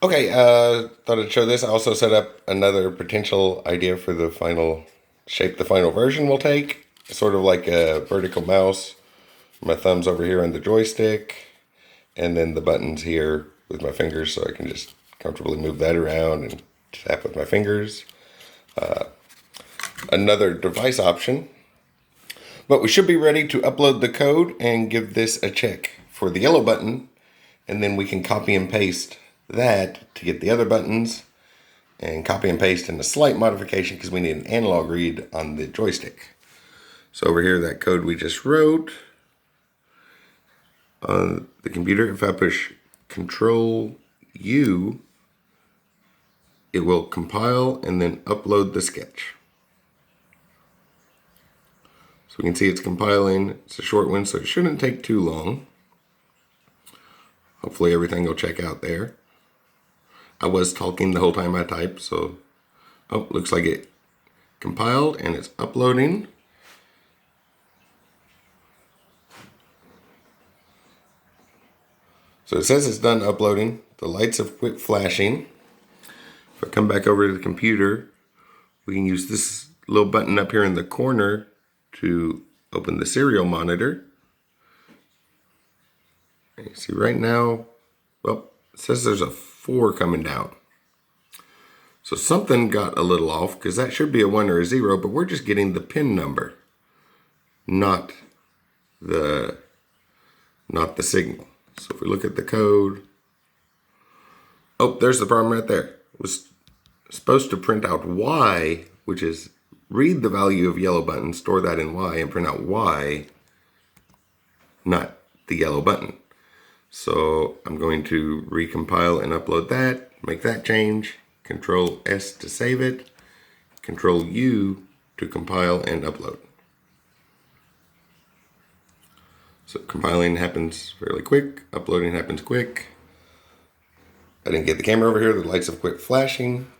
Okay, thought I'd show this. I also set up another potential idea for the final shape the final version will take. Sort of like a vertical mouse. My thumb's over here on the joystick, and then the buttons here with my fingers, so I can just comfortably move that around and tap with my fingers. Another device option. But we should be ready to upload the code and give this a check for the yellow button, and then we can copy and paste that to get the other buttons, and copy and paste in a slight modification because we need an analog read on the joystick. So over here, that code we just wrote on the computer, if I push Control U, it will compile and then upload the sketch. So we can see it's compiling. It's a short one, so it shouldn't take too long. Hopefully everything will check out there. I was talking the whole time I typed, so looks like it compiled and it's uploading. So it says it's done uploading. The lights have quit flashing. If I come back over to the computer, we can use this little button up here in the corner to open the serial monitor. And you see right now, well, it says there's a 4 coming down. So something got a little off because that should be a 1 or a 0, but we're just getting the pin number, not the signal. So if we look at the code, there's the problem right there. It was supposed to print out Y, which is read the value of yellow button, store that in Y, and print out Y, not the yellow button. So I'm going to recompile and upload that, make that change, Control S to save it, Control U to compile and upload. So compiling happens fairly quick, uploading happens quick. I didn't get the camera over here, the lights have quit flashing.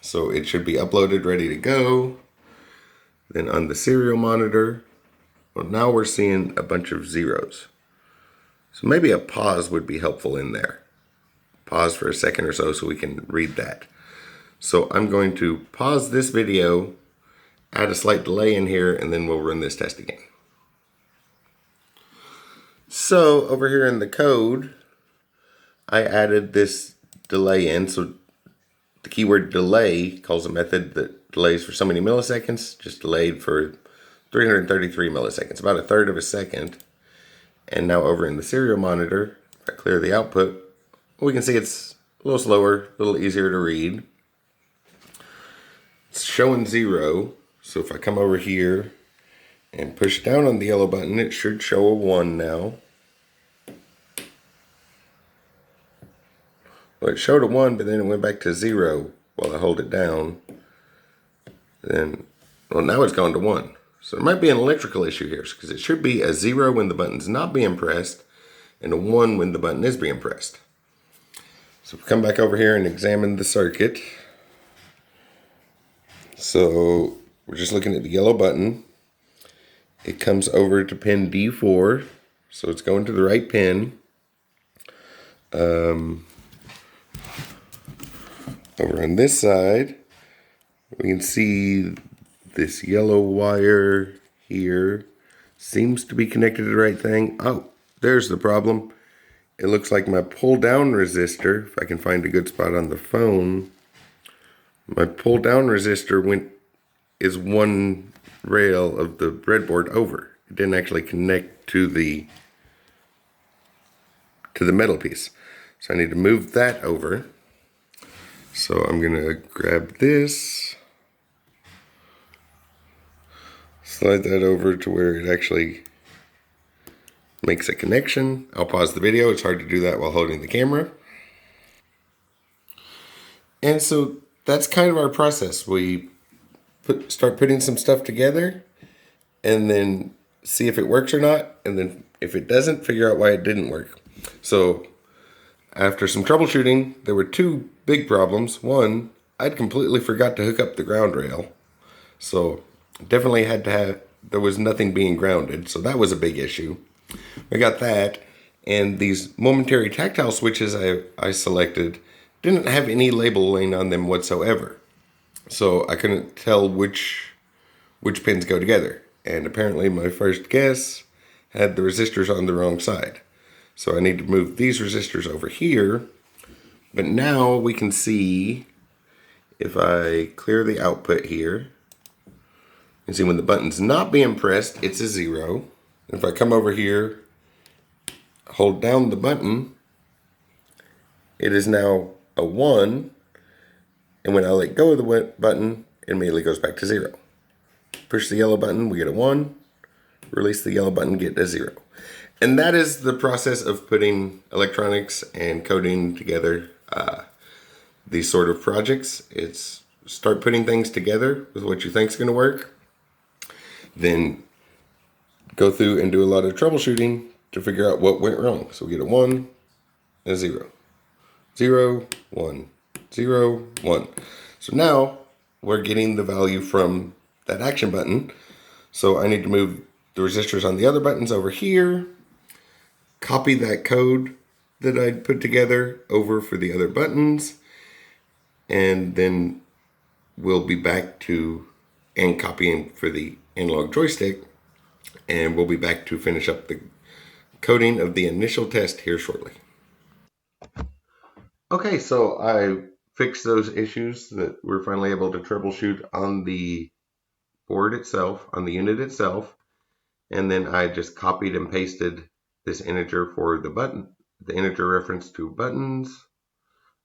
So it should be uploaded, ready to go. Then on the serial monitor, well, now we're seeing a bunch of zeros. So maybe a pause would be helpful in there. Pause for a second or so we can read that. So I'm going to pause this video, add a slight delay in here, and then we'll run this test again. So over here in the code, I added this delay in. So the keyword delay calls a method that delays for so many milliseconds, just delayed for 333 milliseconds, about a third of a second. And now over in the serial monitor, if I clear the output, we can see it's a little slower, a little easier to read. It's showing 0. So if I come over here and push down on the yellow button, it should show a 1 now. Well, it showed a 1, but then it went back to 0 while I hold it down. Then, well, now it's gone to 1. So there might be an electrical issue here because it should be a 0 when the button's not being pressed and a 1 when the button is being pressed. So if we come back over here and examine the circuit. So we're just looking at the yellow button. It comes over to pin D4, so it's going to the right pin. Over on this side, we can see this yellow wire here seems to be connected to the right thing. Oh, there's the problem. It looks like my pull down resistor, if I can find a good spot on the phone, my pull down resistor is one rail of the breadboard over. It didn't actually connect to the metal piece. So I need to move that over. So I'm gonna grab this, slide that over to where it actually makes a connection. I'll pause the video. It's hard to do that while holding the camera. And so that's kind of our process. We start putting some stuff together and then see if it works or not. And then if it doesn't, figure out why it didn't work. So after some troubleshooting, there were 2 big problems. One, I'd completely forgot to hook up the ground rail. So definitely had to have, there was nothing being grounded. So that was a big issue. We got that. And these momentary tactile switches I selected didn't have any labeling on them whatsoever. So I couldn't tell which pins go together. And apparently my first guess had the resistors on the wrong side. So I need to move these resistors over here. But now we can see, if I clear the output here, you can see when the button's not being pressed, it's a 0. If I come over here, hold down the button, it is now a 1. And when I let go of the button, it immediately goes back to 0. Push the yellow button, we get a 1. Release the yellow button, get a 0. And that is the process of putting electronics and coding together. These sort of projects, it's start putting things together with what you think is going to work. Then go through and do a lot of troubleshooting to figure out what went wrong. So we get a 1 and a 0. 0, 1, 0, 1. So now we're getting the value from that action button. So I need to move the resistors on the other buttons over here, copy that code that I put together over for the other buttons, and then we'll be back to and copying for the analog joystick, and we'll be back to finish up the coding of the initial test here shortly. Okay, so I fixed those issues that we're finally able to troubleshoot on the board itself, on the unit itself, and then I just copied and pasted this integer for the button, the integer reference to buttons.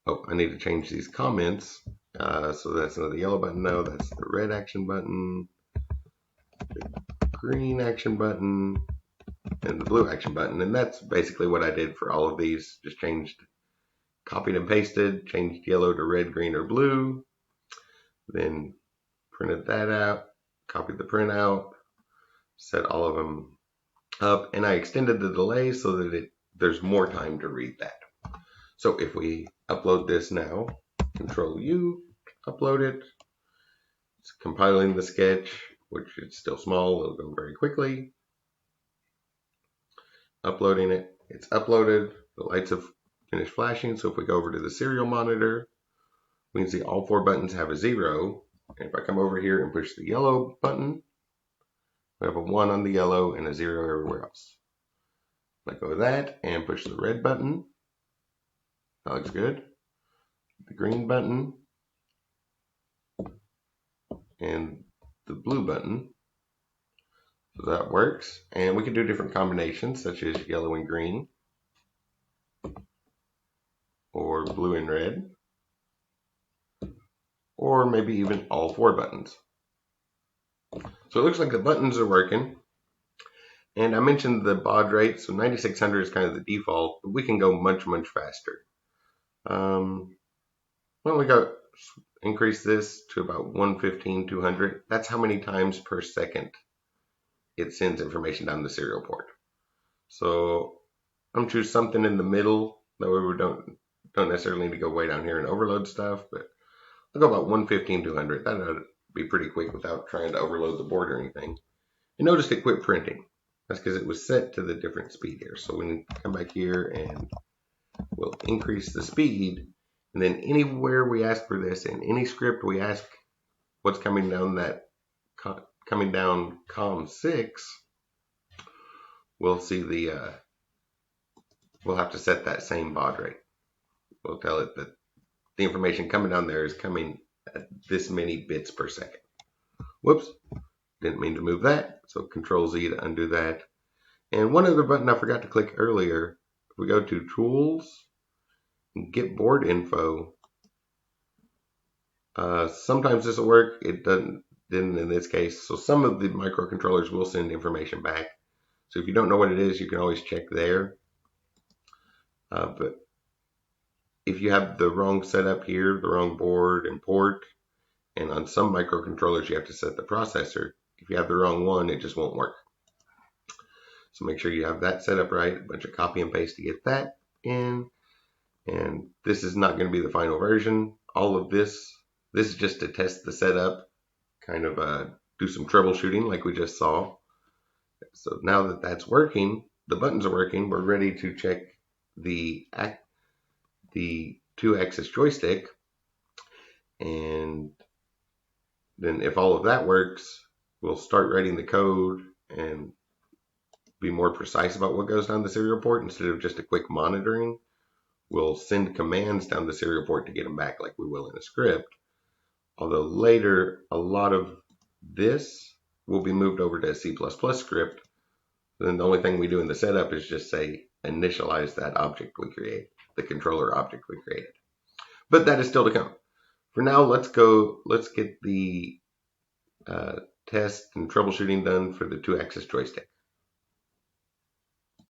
Oh, I need to change these comments. So that's another yellow button. No, that's the red action button, the green action button, and the blue action button. And that's basically what I did for all of these. Just changed, copied and pasted, changed yellow to red, green, or blue. Then printed that out, copied the printout, set all of them up, and I extended the delay so that there's more time to read that. So if we upload this now, Control U, upload it. It's compiling the sketch, which is still small, it'll go very quickly. Uploading it, it's uploaded. The lights have finished flashing. So if we go over to the serial monitor, we can see all 4 buttons have a 0. And if I come over here and push the yellow button, we have a 1 on the yellow and a 0 everywhere else. Let go of that and push the red button. That looks good. The green button and the blue button. So that works. And we can do different combinations such as yellow and green or blue and red, or maybe even all 4 buttons. So it looks like the buttons are working. And I mentioned the baud rate, so 9600 is kind of the default, but we can go much, much faster. When we go increase this to about 115, 200, that's how many times per second it sends information down the serial port. So I'm choose something in the middle, that way we don't necessarily need to go way down here and overload stuff, but I'll go about 115, 200. That ought to be pretty quick without trying to overload the board or anything. You noticed it quit printing. That's because it was set to the different speed here. So we can come back here and we'll increase the speed. And then anywhere we ask for this, in any script we ask what's coming down COM6, we'll see we'll have to set that same baud rate. We'll tell it that the information coming down there is coming at this many bits per second. Whoops, didn't mean to move that. So Control Z to undo that. And one other button I forgot to click earlier. If we go to Tools, Get Board Info, sometimes this will work. It didn't in this case. So some of the microcontrollers will send information back. So if you don't know what it is, you can always check there. But if you have the wrong setup here, the wrong board and port, and on some microcontrollers you have to set the processor. If you have the wrong one, it just won't work. So make sure you have that set up right. A bunch of copy and paste to get that in. And this is not going to be the final version. All of this is just to test the setup, kind of do some troubleshooting like we just saw. So now that that's working, the buttons are working, we're ready to check the 2-axis joystick. And then if all of that works, we'll start writing the code and be more precise about what goes down the serial port instead of just a quick monitoring. We'll send commands down the serial port to get them back like we will in a script. Although later, a lot of this will be moved over to a C++ script. Then the only thing we do in the setup is just say initialize that object we create, the controller object we created. But that is still to come. For now, let's get the test and troubleshooting done for the 2-axis joystick.